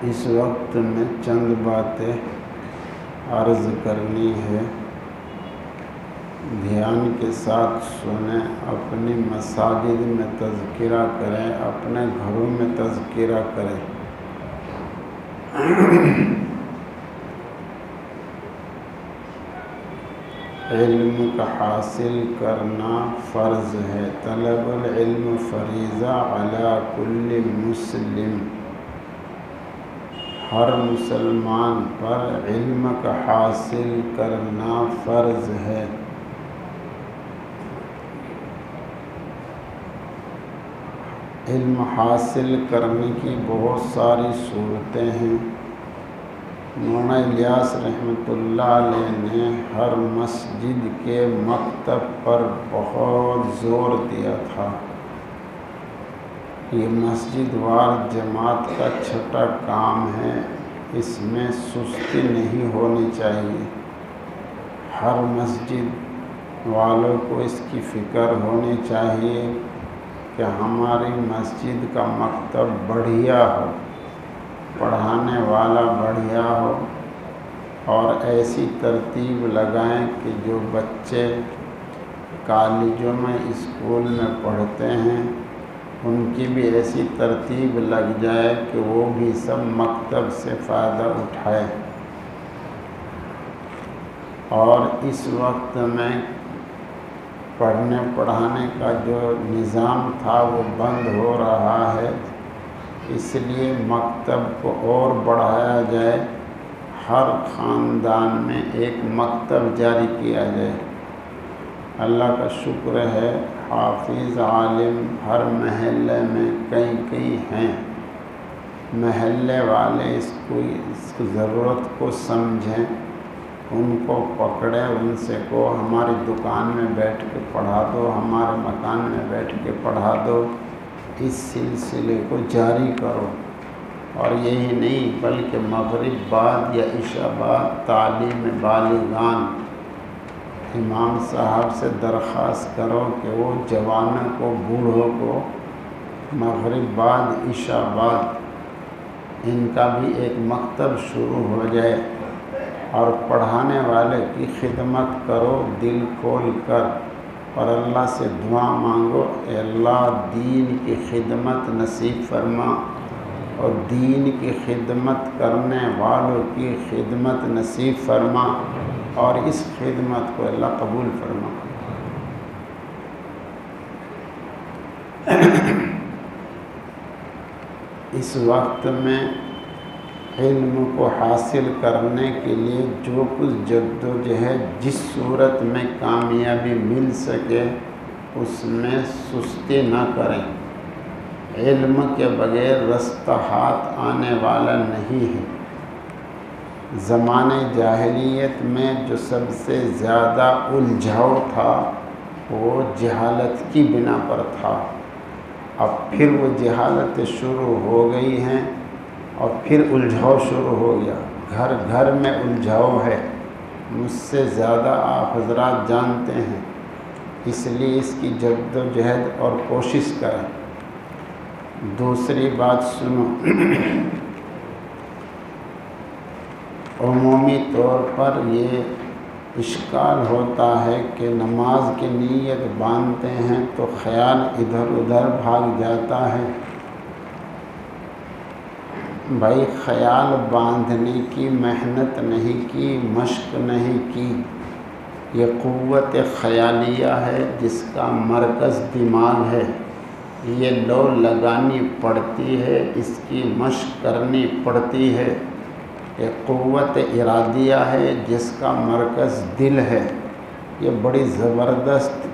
اس وقت میں چند باتیں عرض کرنی ہے، دھیان کے ساتھ سنیں، اپنی مساجد میں تذکرہ کریں، اپنے گھروں میں تذکرہ کریں۔ علم کا حاصل کرنا فرض ہے، طلب العلم فریضہ علی کل مسلم، ہر مسلمان پر علم کا حاصل کرنا فرض ہے۔ علم حاصل کرنے کی بہت ساری صورتیں ہیں۔ مولانا الیاس رحمۃ اللہ علیہ نے ہر مسجد کے مکتب پر بہت زور دیا تھا۔ یہ مسجد وار جماعت کا چھٹا کام ہے، اس میں سستی نہیں ہونی چاہیے۔ ہر مسجد والوں کو اس کی فکر ہونی چاہیے کہ ہماری مسجد کا مکتب بڑھیا ہو، پڑھانے والا بڑھیا ہو، اور ایسی ترتیب لگائیں کہ جو بچے کالجوں میں اسکول میں پڑھتے ہیں ان کی بھی ایسی ترتیب لگ جائے کہ وہ بھی سب مکتب سے فائدہ اٹھائے۔ اور اس وقت میں پڑھنے پڑھانے کا جو نظام تھا وہ بند ہو رہا ہے، اس لیے مکتب کو اور بڑھایا جائے، ہر خاندان میں ایک مکتب جاری کیا جائے۔ اللہ کا شکر ہے، حافظ عالم ہر محلے میں کئی ہیں۔ محلے والے اس کی ضرورت کو سمجھیں، ان کو پکڑے، ان سے کو ہماری دکان میں بیٹھ کے پڑھا دو، ہمارے مکان میں بیٹھ کے پڑھا دو۔ اس سلسلے کو جاری کرو، اور یہی نہیں بلکہ مغرب بعد یا عشاء بعد تعلیم بالغان، امام صاحب سے درخواست کرو کہ وہ جوانوں کو، بوڑھوں کو مغرب بعد عشاء بعد ان کا بھی ایک مکتب شروع ہو جائے، اور پڑھانے والے کی خدمت کرو دل کھول کر، اور اللہ سے دعا مانگو، اے اللہ دین کی خدمت نصیب فرما، اور دین کی خدمت کرنے والوں کی خدمت نصیب فرما، اور اس خدمت کو اللہ قبول فرما۔ اس وقت میں علم کو حاصل کرنے کے لیے جو کچھ جد و جہد جس صورت میں کامیابی مل سکے اس میں سستی نہ کریں۔ علم کے بغیر رستہ ہاتھ آنے والا نہیں ہے۔ زمانے جاہلیت میں جو سب سے زیادہ الجھاؤ تھا وہ جہالت کی بنا پر تھا، اب پھر وہ جہالت شروع ہو گئی ہیں اور پھر الجھاؤ شروع ہو گیا، گھر گھر میں الجھاؤ ہے، مجھ سے زیادہ آپ حضرات جانتے ہیں، اس لیے اس کی جد و جہد اور کوشش کریں۔ دوسری بات سنو، عمومی طور پر یہ اشکال ہوتا ہے کہ نماز کی نیت باندھتے ہیں تو خیال ادھر ادھر بھاگ جاتا ہے۔ بھائی خیال باندھنے کی محنت نہیں کی، مشق نہیں کی، یہ قوت خیالیہ ہے جس کا مرکز دماغ ہے، یہ لو لگانی پڑتی ہے، اس کی مشق کرنی پڑتی ہے۔ یہ قوت ارادیہ ہے جس کا مرکز دل ہے۔ یہ بڑی زبردست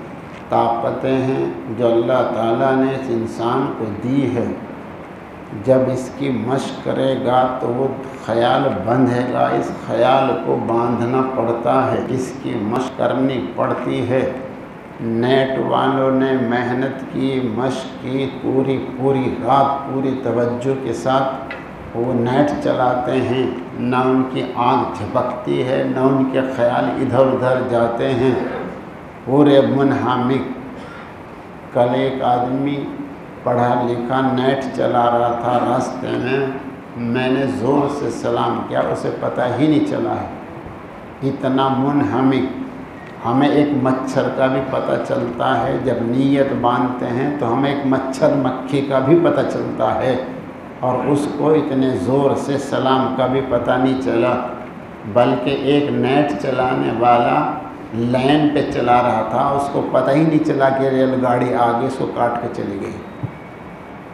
طاقتیں ہیں جو اللہ تعالیٰ نے اس انسان کو دی ہے۔ جب اس کی مشق کرے گا تو وہ خیال بندھے گا، اس خیال کو باندھنا پڑتا ہے، اس کی مشق کرنی پڑتی ہے۔ نیٹ والوں نے محنت کی، مشق کی، پوری رات پوری توجہ کے ساتھ وہ نیٹ چلاتے ہیں، نہ ان کی آنکھ جھپکتی ہے، نہ ان کے خیال ادھر ادھر جاتے ہیں، پورے منہمک۔ کل ایک آدمی پڑھا لکھا نیٹ چلا رہا تھا، راستے میں نے زور سے سلام کیا، اسے پتہ ہی نہیں چلا ہے۔ اتنا منہمک۔ ہمیں ایک مچھر کا بھی پتہ چلتا ہے، جب نیت باندھتے ہیں تو ہمیں ایک مچھر مکھی کا بھی پتہ چلتا ہے، اور اس کو اتنے زور سے سلام کا بھی پتہ نہیں چلا، بلکہ ایک نیٹ چلانے والا لائن پہ چلا رہا تھا، اس کو پتہ ہی نہیں چلا کہ ریل گاڑی آگے اس کو کاٹ کے چلی گئی۔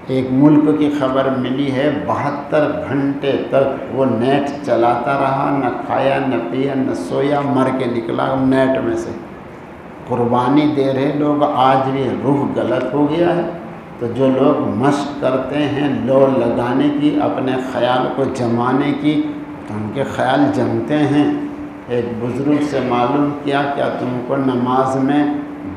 ایک ملک کی خبر ملی ہے 72 گھنٹے تک وہ نیٹ چلاتا رہا، نہ کھایا نہ پیا نہ سویا، مر کے نکلا نیٹ میں سے۔ قربانی دے رہے لوگ، آج بھی روح غلط ہو گیا ہے۔ تو جو لوگ مشق کرتے ہیں لو لگانے کی، اپنے خیال کو جمانے کی، تو ان کے خیال جمتے ہیں۔ ایک بزرگ سے معلوم کیا تم کو نماز میں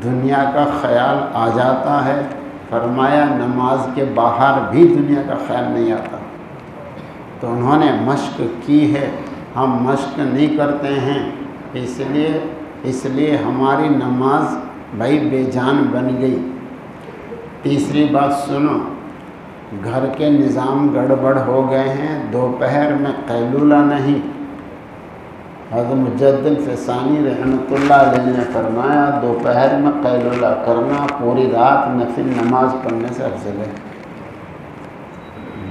دنیا کا خیال آ جاتا ہے؟ فرمایا نماز کے باہر بھی دنیا کا خیال نہیں آتا۔ تو انہوں نے مشق کی ہے، ہم مشق نہیں کرتے ہیں، اس لیے ہماری نماز بھائی بے جان بن گئی۔ تیسری بات سنو، گھر کے نظام گڑبڑ ہو گئے ہیں، دوپہر میں قیلولہ نہیں۔ حضرت مجدد فسانی رحمۃ اللہ علیہ نے فرمایا دوپہر میں قیلولہ کرنا پوری رات نفل نماز پڑھنے سے افضل ہے۔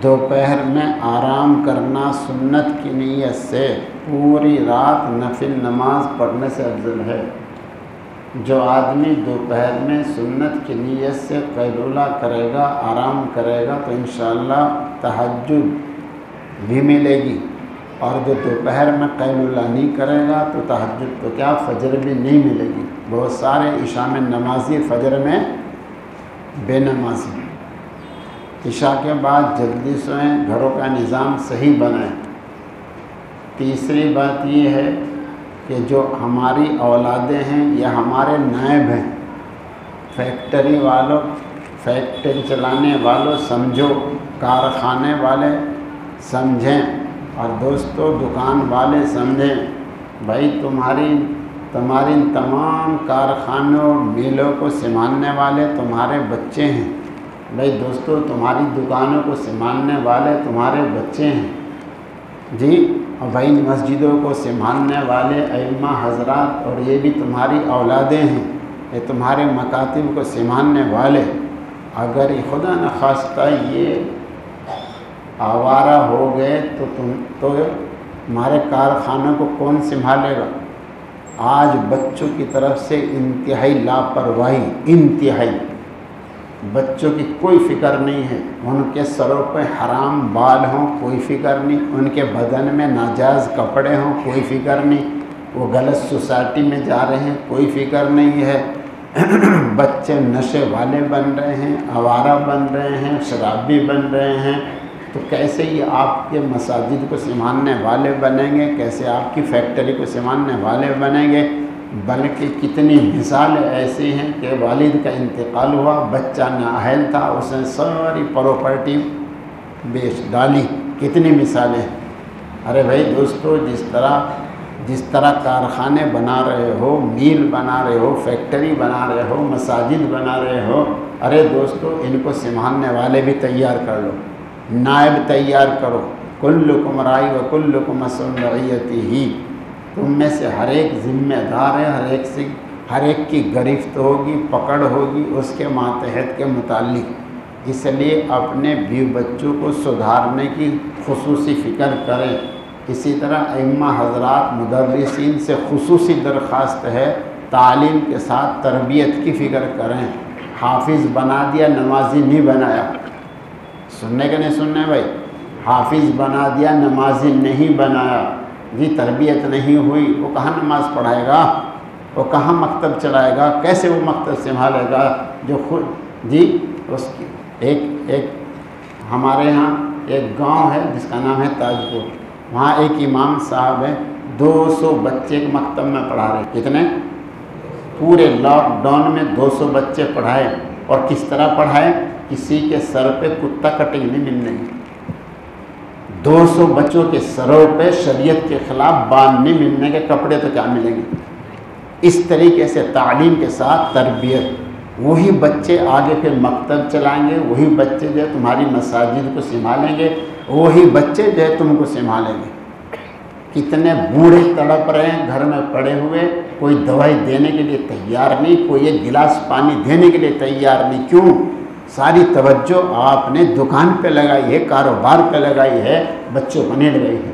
دوپہر میں آرام کرنا سنت کی نیت سے پوری رات نفل نماز پڑھنے سے افضل ہے۔ جو آدمی دوپہر میں سنت کی نیت سے قیلولہ کرے گا، آرام کرے گا، تو انشاءاللہ تہجد بھی ملے گی، اور جو دوپہر میں قیلولہ نہیں کرے گا تو تہجد تو کیا فجر بھی نہیں ملے گی۔ بہت سارے عشاء میں نمازی فجر میں بے نمازی۔ عشاء کے بعد جلدی سوئیں، گھروں کا نظام صحیح بنائیں۔ تیسری بات یہ ہے کہ جو ہماری اولادیں ہیں یا ہمارے نائب ہیں، فیکٹری والوں، فیکٹری چلانے والوں سمجھو، کارخانے والے سمجھیں، اور دوستو دکان والے سمجھیں، بھائی تمہاری تمام کارخانوں میلوں کو سنبھالنے والے تمہارے بچے ہیں۔ بھائی دوستو تمہاری دکانوں کو سنبھالنے والے تمہارے بچے ہیں جی، اور بھائی مسجدوں کو سنبھالنے والے ائمہ حضرات، اور یہ بھی تمہاری اولادیں ہیں، یہ تمہارے مکاتب کو سنبھالنے والے۔ اگر خدا نخواستہ یہ آوارہ ہو گئے تو ہمارے کارخانوں کو کون سنبھالے گا؟ آج بچوں کی طرف سے انتہائی لاپرواہی، انتہائی، بچوں کی کوئی فکر نہیں ہے، ان کے سروں پہ حرام بال ہوں کوئی فکر نہیں، ان کے بدن میں ناجائز کپڑے ہوں کوئی فکر نہیں، وہ غلط سوسائٹی میں جا رہے ہیں کوئی فکر نہیں ہے۔ بچے نشے والے بن رہے ہیں، آوارہ بن رہے ہیں، شرابی بن رہے ہیں، تو کیسے یہ آپ کے مساجد کو سنبھالنے والے بنیں گے؟ کیسے آپ کی فیکٹری کو سنبھالنے والے بنیں گے؟ بلکہ کتنی مثالیں ایسی ہیں کہ والد کا انتقال ہوا، بچہ نااہل تھا، اس نے ساری پراپرٹی بیچ ڈالی، کتنی مثالیں ہیں۔ ارے بھائی دوستو، جس طرح کارخانے بنا رہے ہو، میل بنا رہے ہو، فیکٹری بنا رہے ہو، مساجد بنا رہے ہو، ارے دوستو ان کو سنبھالنے والے بھی تیار کر لو، نائب تیار کرو۔ کلکم رائی و کلکم مسئول رعیتہ، تم میں سے ہر ایک ذمہ دار ہے، ہر ایک کی گرفت ہوگی، پکڑ ہوگی اس کے ماتحت کے متعلق۔ اس لیے اپنے بیوی بچوں کو سدھارنے کی خصوصی فکر کریں۔ اسی طرح ائمہ حضرات مدرسین سے خصوصی درخواست ہے، تعلیم کے ساتھ تربیت کی فکر کریں۔ حافظ بنا دیا، نمازی نہیں بنایا، سننے کے نہیں سننے بھائی، حافظ بنا دیا، نمازی نہیں بنایا جی، تربیت نہیں ہوئی، وہ کہاں نماز پڑھائے گا، وہ کہاں مکتب چلائے گا، کیسے وہ مکتب سنبھالے گا؟ جو خود جی اس کی ایک ہمارے ہاں ایک گاؤں ہے جس کا نام ہے تاج پور، وہاں ایک امام صاحب ہیں، 200 بچے ایک مکتب میں پڑھا رہے۔ کتنے؟ پورے لاک ڈاؤن میں 200 بچے پڑھائے، اور کس طرح پڑھائے؟ کسی کے سر پہ کتا کٹنگ نہیں ملنے گی، 200 بچوں کے سروں پہ شریعت کے خلاف بال نہیں ملنے کے، کپڑے تو کیا ملیں گے؟ اس طریقے سے تعلیم کے ساتھ تربیت، وہی بچے آگے پھر مکتب چلائیں گے، وہی بچے جو ہے تمہاری مساجد کو سنبھالیں گے، وہی بچے جو ہے تم کو سنبھالیں گے۔ کتنے بوڑھے تڑپ رہے ہیں گھر میں پڑے ہوئے، کوئی دوائی دینے کے لیے تیار نہیں، کوئی ایک گلاس پانی دینے کے لیے تیار نہیں۔ کیوں؟ ساری توجہ آپ نے دکان پہ لگائی ہے، کاروبار پہ لگائی ہے، بچوں کو نہیں لگائی ہے۔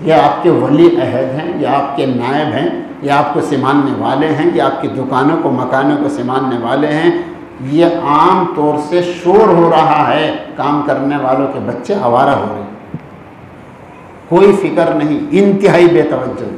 یہ آپ کے ولی عہد ہیں، یا آپ کے نائب ہیں، یا آپ کو سنبھالنے والے ہیں، یا آپ کی دکانوں کو مکانوں کو سنبھالنے والے ہیں۔ یہ عام طور سے شور ہو رہا ہے، کام کرنے والوں کے بچے آوارہ ہو رہے ہیں، کوئی فکر نہیں، انتہائی بے توجہ۔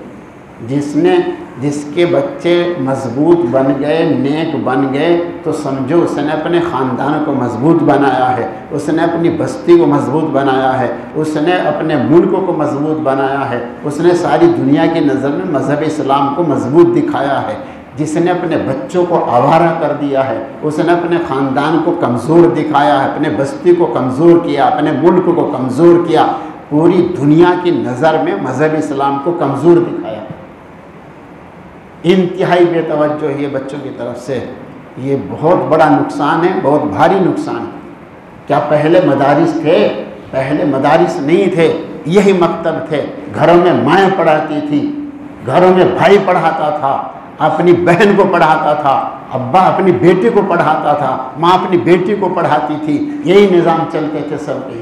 جس کے بچے مضبوط بن گئے، نیک بن گئے، تو سمجھو اس نے اپنے خاندان کو مضبوط بنایا ہے، اس نے اپنی بستی کو مضبوط بنایا ہے، اس نے اپنے ملک کو مضبوط بنایا ہے، اس نے ساری دنیا کی نظر میں مذہب اسلام کو مضبوط دکھایا ہے۔ جس نے اپنے بچوں کو آوارہ کر دیا ہے، اس نے اپنے خاندان کو کمزور دکھایا ہے، اپنے بستی کو کمزور کیا، اپنے ملک کو کمزور کیا، پوری دنیا کی نظر میں مذہب اسلام کو کمزور دکھایا۔ انتہائی بے توجہ ہے بچوں کی طرف سے، یہ بہت بڑا نقصان ہے، بہت بھاری نقصان ہے۔ کیا پہلے مدارس تھے؟ پہلے مدارس نہیں تھے، یہی مکتب تھے۔ گھروں میں مائیں پڑھاتی تھی، گھروں میں بھائی پڑھاتا تھا، اپنی بہن کو پڑھاتا تھا، ابا اپنی بیٹی کو پڑھاتا تھا، ماں اپنی بیٹی کو پڑھاتی تھی، یہی نظام چلتے تھے سب کے۔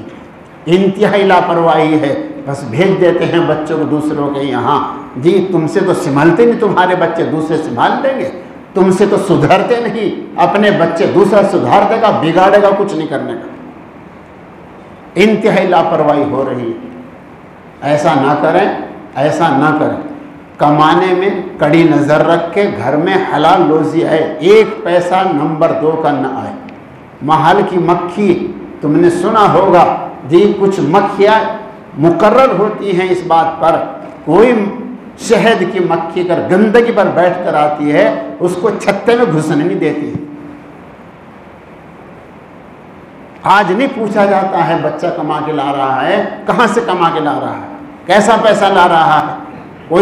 انتہائی لاپرواہی ہے، بس بھیج دیتے ہیں بچوں کو دوسروں کے یہاں، جی تم سے تو سنبھلتے نہیں، تمہارے بچے دوسرے سنبھال دیں گے، تم سے تو سدھرتے نہیں، اپنے بچے دوسرا سدھار دے گا، بگاڑے گا، کچھ نہیں کرنے کا۔ انتہائی لاپرواہی ہو رہی ہے۔ ایسا نہ کریں، ایسا نہ کریں۔ کمانے میں کڑی نظر رکھ کے گھر میں حلال روزی آئے، ایک پیسہ نمبر 2 کا نہ آئے۔ محل کی مکھی، تم نے سنا ہوگا جی، کچھ مکھیاں مقرر ہوتی ہیں اس بات پر، کوئی شہد کی مکھی اگر گندگی پر بیٹھ کر آتی ہے، اس کو چھتے میں گھسنے نہیں دیتی۔ آج نہیں پوچھا جاتا ہے بچہ کما کے لا رہا ہے، کہاں سے کما کے لا رہا ہے، کیسا پیسہ لا رہا ہے،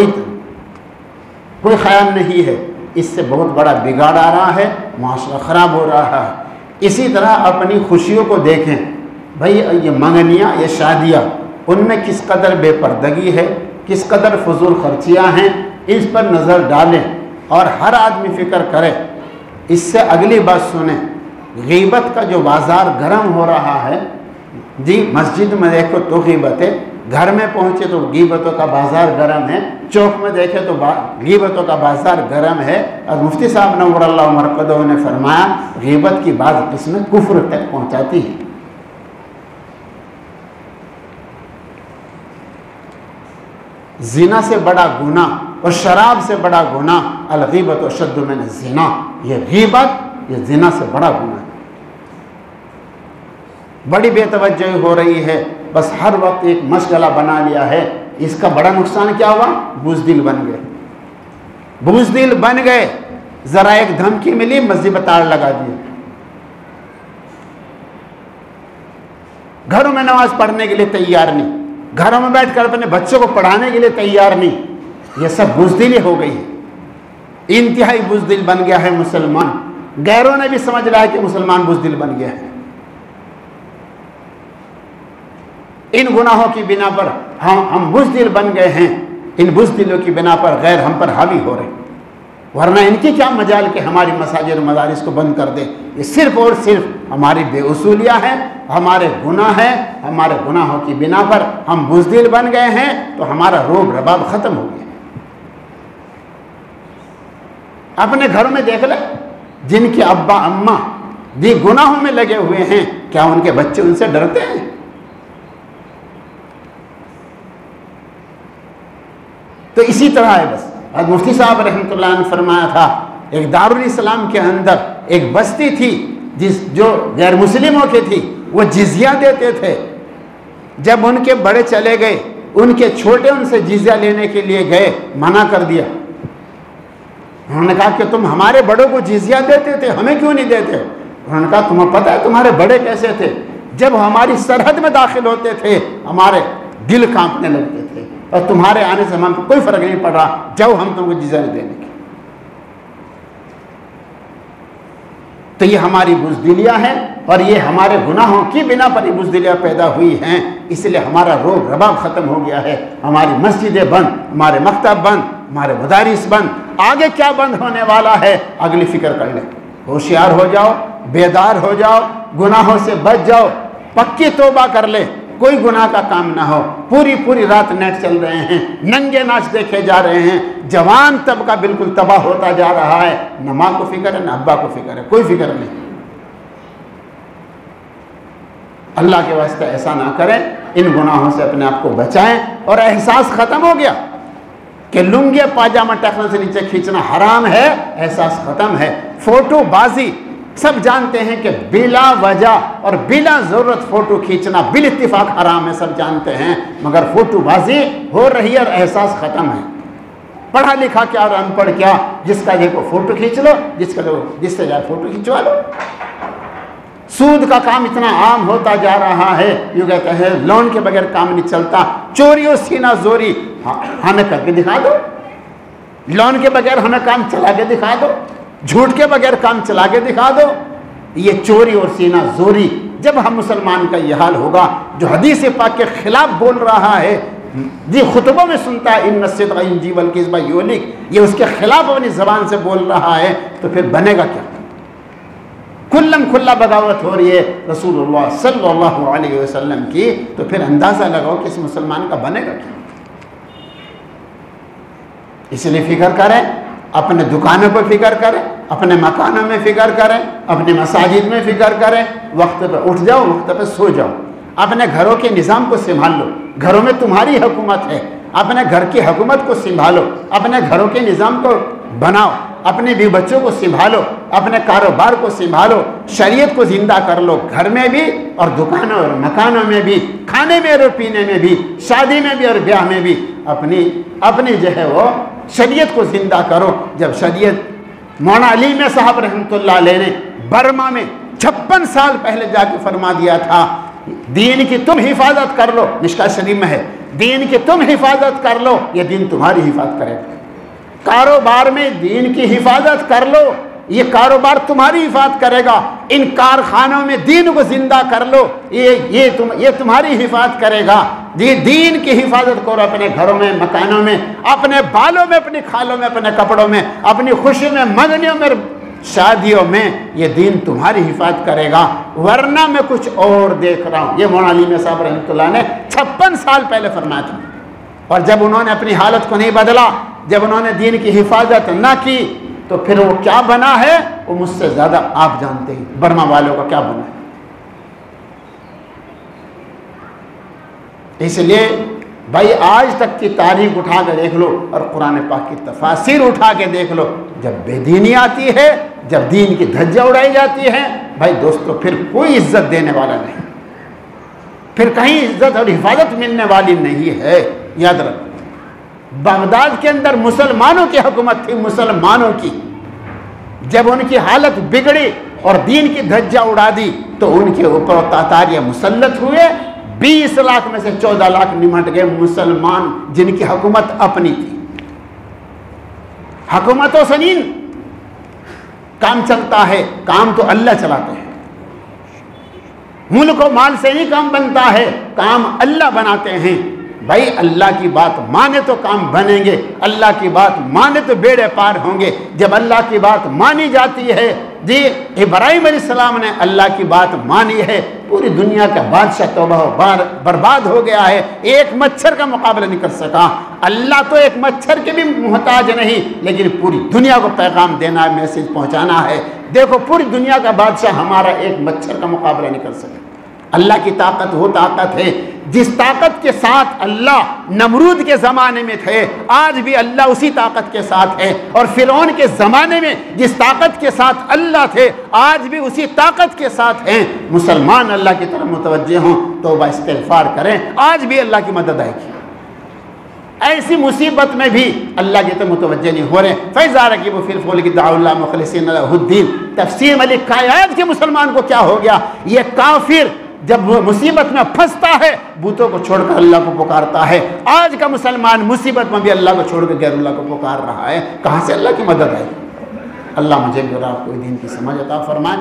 کوئی خیال نہیں ہے۔ اس سے بہت بڑا بگاڑ آ رہا ہے، معاشرہ خراب ہو رہا ہے۔ اسی طرح اپنی خوشیوں کو دیکھیں، بھئی یہ منگنیاں، یہ شادیاں، ان میں کس قدر بے پردگی ہے، کس قدر فضول خرچیاں ہیں، اس پر نظر ڈالیں اور ہر آدمی فکر کرے۔ اس سے اگلی بات سنیں، غیبت کا جو بازار گرم ہو رہا ہے، جی مسجد میں دیکھو تو غیبت ہے، گھر میں پہنچے تو غیبتوں کا بازار گرم ہے، چوک میں دیکھے تو غیبتوں کا بازار گرم ہے۔ اور مفتی صاحب نور اللہ مرقدہ نے فرمایا، غیبت کی بعض قسمیں کفر تک پہنچاتی ہیں۔ زنا سے بڑا گناہ اور شراب سے بڑا گناہ، الغیبت اشد من الزنا، یہ غیبت، یہ زنا سے بڑا گناہ ہے۔ بڑی بے توجہی ہو رہی ہے، بس ہر وقت ایک مشغلہ بنا لیا ہے۔ اس کا بڑا نقصان کیا ہوا؟ بزدل بن گئے، بزدل بن گئے، ذرا ایک دھمکی ملی، مسجد پر تاڑ لگا دیے، گھروں میں نماز پڑھنے کے لیے تیار نہیں، گھروں میں بیٹھ کر اپنے بچوں کو پڑھانے کے لیے تیار نہیں۔ یہ سب بزدلی ہو گئی ہے، انتہائی بزدل بن گیا ہے مسلمان۔ غیروں نے بھی سمجھ رہا ہے کہ مسلمان بزدل بن گیا ہے۔ ان گناہوں کی بنا پر ہم بزدل بن گئے ہیں، ان بزدلوں کی بنا پر غیر ہم پر حاوی ہو رہے ہیں، ورنہ ان کی کیا مجال کہ ہماری مساجد و مدارس کو بند کر دے۔ یہ صرف اور صرف ہماری بے اصولیاں ہیں، ہمارے گناہ ہیں، ہمارے گناہوں کی بنا پر ہم بزدل بن گئے ہیں، تو ہمارا روب رباب ختم ہو گیا۔ اپنے گھروں میں دیکھ لیں، جن کے ابا اماں جی گناہوں میں لگے ہوئے ہیں، کیا ان کے بچے ان سے ڈرتے ہیں؟ تو اسی طرح ہے بس۔ اور مفتی صاحب رحمۃ اللہ نے فرمایا تھا، ایک دارالاسلام کے اندر ایک بستی تھی جو غیر مسلموں کی تھی، وہ جزیہ دیتے تھے۔ جب ان کے بڑے چلے گئے، ان کے چھوٹے ان سے جزیہ لینے کے لیے گئے، منع کر دیا۔ انہوں نے کہا کہ تم ہمارے بڑوں کو جزیہ دیتے تھے، ہمیں کیوں نہیں دیتے؟ انہوں نے کہا تمہیں پتہ ہے تمہارے بڑے کیسے تھے؟ جب ہماری سرحد میں داخل ہوتے تھے ہمارے دل کانپنے لگتے تھے، اور تمہارے آنے سے ہم کو کوئی فرق نہیں پڑ رہا، جاؤ ہم تم کو جزیہ نہیں دینے کی۔ تو یہ ہماری بزدلیاں ہیں اور یہ ہمارے گناہوں کی بنا پر یہ بزدلیاں پیدا ہوئی ہیں، اس لیے ہمارا روب رباب ختم ہو گیا ہے، ہماری مسجدیں بند، ہمارے مکتب بند، ہمارے مدارس بند، آگے کیا بند ہونے والا ہے اگلی فکر کر لیں۔ ہوشیار ہو جاؤ، بیدار ہو جاؤ، گناہوں سے بچ جاؤ، پکی توبہ کر لے، کوئی گناہ کا کام نہ ہو۔ پوری رات نیٹ چل رہے ہیں، ننگے ناچ دیکھے جا رہے ہیں، جوان طبقہ بالکل تباہ ہوتا جا رہا ہے، نہ ماں کو فکر ہے نہ ابا کو فکر ہے، کوئی فکر نہیں۔ اللہ کے واسطے ایسا نہ کریں، ان گناہوں سے اپنے آپ کو بچائیں۔ اور احساس ختم ہو گیا کہ لنگے پاجامہ ٹخنے سے نیچے کھینچنا حرام ہے، احساس ختم ہے۔ فوٹو بازی سب جانتے ہیں کہ بلا وجہ اور بلا ضرورت فوٹو کھینچنا بالاتفاق حرام ہے، سب جانتے ہیں، مگر فوٹو بازی ہو رہی ہے اور احساس ختم ہے۔ پڑھا لکھا کیا اور ان پڑھ کیا، جس کا دیکھو فوٹو کھینچ لو، جس سے جائے فوٹو کھینچوا لو۔ سود کا کام اتنا عام ہوتا جا رہا ہے، یوں کہتے ہیں لون کے بغیر کام نہیں چلتا، چوری و سینہ زوری ہمیں کر کے دکھا دو، لون کے بغیر ہمیں کام چلا کے دکھا دو، جھوٹ کے بغیر کام چلا کے دکھا دو۔ یہ چوری اور سینہ زوری جب ہم مسلمان کا یہ حال ہوگا جو حدیث پاک کے خلاف بول رہا ہے، جی خطبوں میں سنتا ہے ان الصدق ینجی والکذب یہلک، یہ اس کے خلاف اپنی زبان سے بول رہا ہے، تو پھر بنے گا کیا؟ کلم کھلا بغاوت ہو رہی ہے رسول اللہ صلی اللہ علیہ وسلم کی، تو پھر اندازہ لگاؤ کہ اس مسلمان کا بنے گا کیا؟ اس لیے فکر کریں، اپنے دکانوں پر فکر کریں، اپنے مکانوں میں فکر کریں، اپنے مساجد میں فکر کریں، وقت پہ اٹھ جاؤ، وقت پہ سو جاؤ، اپنے گھروں کے نظام کو سنبھال لو، گھروں میں تمہاری حکومت ہے، اپنے گھر کی حکومت کو سنبھالو، اپنے گھروں کے نظام کو بناؤ، اپنے بھی بچوں کو سنبھالو، اپنے کاروبار کو سنبھالو، شریعت کو زندہ کر لو، گھر میں بھی اور دکانوں اور مکانوں میں بھی، کھانے میں اور پینے میں بھی، شادی میں بھی اور بیاہ میں بھی، اپنی جو ہے وہ شریعت کو زندہ کرو۔ جب شریعت مولانا علی میں صاحب رحمۃ اللہ علیہ نے برما میں 56 سال پہلے جا کے فرما دیا تھا، دین کی تم حفاظت کر لو، مشکات شریف میں ہے، دین کی تم حفاظت کر لو، یہ دین تمہاری حفاظت کرے گا۔ کاروبار میں دین کی حفاظت کر لو، یہ کاروبار تمہاری حفاظت کرے گا۔ ان کارخانوں میں دین کو زندہ کر لو، یہ تمہاری حفاظت کرے گا۔ یہ دین کی حفاظت کرو اپنے گھروں میں، مکانوں میں، اپنے بالوں میں، اپنی کھالوں میں، اپنے کپڑوں میں، اپنی خوشی میں، منگنیوں میں، شادیوں میں، یہ دین تمہاری حفاظت کرے گا۔ ورنہ میں کچھ اور دیکھ رہا ہوں۔ یہ مولانا علی میں صاحب رحمۃ اللہ نے 56 سال پہلے فرمایا تھا، اور جب انہوں نے اپنی حالت کو نہیں بدلا، جب انہوں نے دین کی حفاظت نہ کی، تو پھر وہ کیا بنا ہے وہ مجھ سے زیادہ آپ جانتے ہیں، برما والوں کا کیا بنا ہے۔ اس لیے بھائی آج تک کی تاریخ اٹھا کے دیکھ لو اور قرآن پاک کی تفاسیر اٹھا کے دیکھ لو، جب بے دینی آتی ہے، جب دین کی دھجیاں اڑائی جاتی ہیں، بھائی دوستو پھر کوئی عزت دینے والا نہیں، پھر کہیں عزت اور حفاظت ملنے والی نہیں ہے۔ یاد رکھو، بغداد کے اندر مسلمانوں کی حکومت تھی، مسلمانوں کی، جب ان کی حالت بگڑی اور دین کی دھجیاں اڑا دی تو ان کے اوپر تاتاریہ مسلط ہوئے، 20 لاکھ میں سے 14 لاکھ نمٹ گئے مسلمان جن کی حکومت اپنی تھی۔ حکومتوں سے نہیں کام چلتا ہے، کام تو اللہ چلاتے ہیں۔ ملک و مال سے نہیں کام بنتا ہے، کام اللہ بناتے ہیں۔ بھائی اللہ کی بات مانے تو کام بنیں گے، اللہ کی بات مانے تو بیڑے پار ہوں گے۔ جب اللہ کی بات مانی جاتی ہے، جی ابراہیم علیہ السلام نے اللہ کی بات مانی ہے، پوری دنیا کا بادشاہ توبہ برباد ہو گیا ہے، ایک مچھر کا مقابلہ نہیں کر سکا۔ اللہ تو ایک مچھر کے بھی محتاج نہیں، لیکن پوری دنیا کو پیغام دینا ہے، میسج پہنچانا ہے۔ دیکھو پوری دنیا کا بادشاہ ہمارا ایک مچھر کا مقابلہ نہیں کر سکے۔ اللہ کی طاقت وہ طاقت ہے جس طاقت کے ساتھ اللہ نمرود کے زمانے میں تھے، آج بھی اللہ اسی طاقت کے ساتھ ہے، اور فرعون کے زمانے میں جس طاقت کے ساتھ اللہ تھے، آج بھی اسی طاقت کے ساتھ ہیں۔ مسلمان اللہ کی طرف متوجہ ہوں، توبہ استغفار کریں، آج بھی اللہ کی مدد آئے گی۔ ایسی مصیبت میں بھی اللہ کی طرف متوجہ نہیں ہو رہے۔ فَإِذَا رَكِبُوا فِي الْفُلْكِ دَعَوُا اللَّهَ مُخْلِصِينَ لَهُ الدِّينَ تفسیر میں لکھا ہے آج کے مسلمان کو کیا ہو گیا، یہ کافر جب وہ مصیبت میں پھنستا ہے بتوں کو چھوڑ کر اللہ کو پکارتا ہے۔ آج کا مسلمان مصیبت میں بھی اللہ کو چھوڑ کر غیر اللہ کو پکار رہا ہے، کہاں سے اللہ کی مدد آئے؟ اللہ مجھے بھی اور آپ کو دین کی سمجھ عطا فرمائے.